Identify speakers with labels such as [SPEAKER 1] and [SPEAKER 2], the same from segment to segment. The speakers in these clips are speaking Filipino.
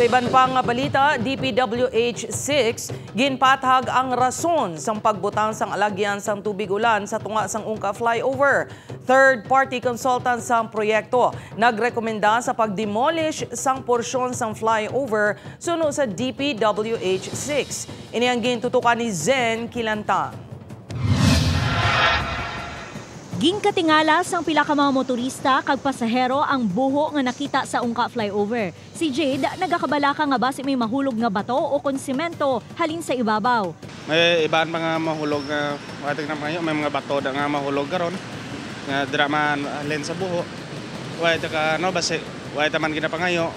[SPEAKER 1] Sa iban pang balita, DPWH-6 ginpatag ang rason sang pagbutang sang alagyan sang tubig ulan sa tunga sang Ungka flyover. Third-party consultant sang proyekto nagrekomenda sa pagdemolish sang porsyon sang flyover suno sa DPWH-6. Ini ang gintutukan ni Zen Kilantang.
[SPEAKER 2] Ginkatingala sang pila ka mga motorista kag pasahero ang buho nga nakita sa Ungka flyover. Si Jade nagakabalaka nga basi may mahulog nga bato o konsimento halin sa ibabaw.
[SPEAKER 3] May ibang mga mahulog nga wating na ngayon, may mga bato nga mahulog karon nga drama halin sa buho. Way ka no basi way taman ginapangayo.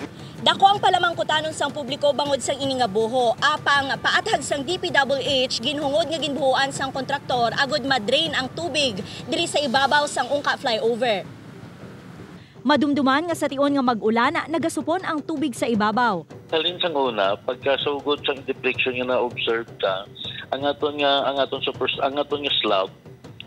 [SPEAKER 2] Dako ang palamangkutanon sang publiko bangod sang ini nga buho. Apang paathag sang DPWH ginhungod nga ginbuhuan sang kontraktor agod madrain ang tubig diri sa ibabaw sang Ungka flyover. Madumduman nga sa tion nga mag-ulan nagasupon ang tubig sa ibabaw.
[SPEAKER 4] Halin sang una pagkasugod sang deflection nga na-observe ta, ang aton nga slab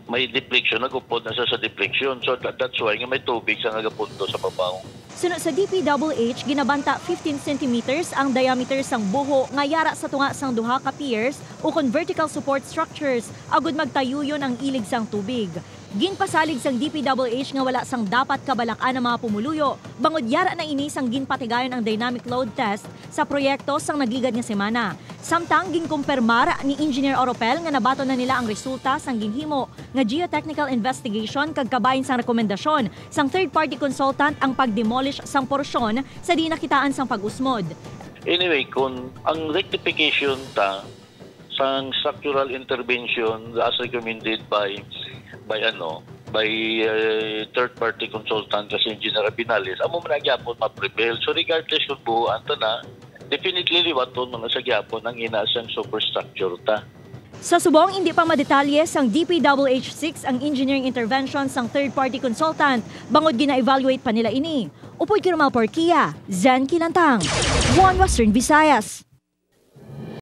[SPEAKER 4] may deflection, nagupod na sa deflection. So that's why nga may tubig sa nagapunto sa babaw.
[SPEAKER 2] Sunod sa DPWH, ginabanta 15 centimeters ang diameter sang buho nga yara sa tunga sang duha ka piers o vertical support structures agud magtayuyon ang ilig sang tubig. Ginpasalig sang DPWH nga wala sang dapat kabalakan ang mga pumuluyo, bangod yara na ini sang ginpatigayon ang dynamic load test sa proyekto sang nagligad nga semana. Samtang ginkumpirmar ni Engineer Oropel nga nabato na nila ang resulta sang ginhimo nga geotechnical investigation kag kabahin sang rekomendasyon sang third-party consultant ang pagdemolish sang porsyon sa di nakitaan sang pag-usmod.
[SPEAKER 4] Anyway, kung ang rectification ta sang structural intervention as recommended by third-party consultant kasi Engineer Abinales, amo man nagyapon ma-prevail. So regardless kung buuan ta na, definitely liwaton mga sa gyapon ang inaasang superstructure ta.
[SPEAKER 2] Sa subong, hindi pa madetalye sang DPWH-6 ang engineering intervention sang third-party consultant, bangod gina-evaluate pa nila ini. Upoy Kirmal Porquia, Zen Kilantang, One Western Visayas.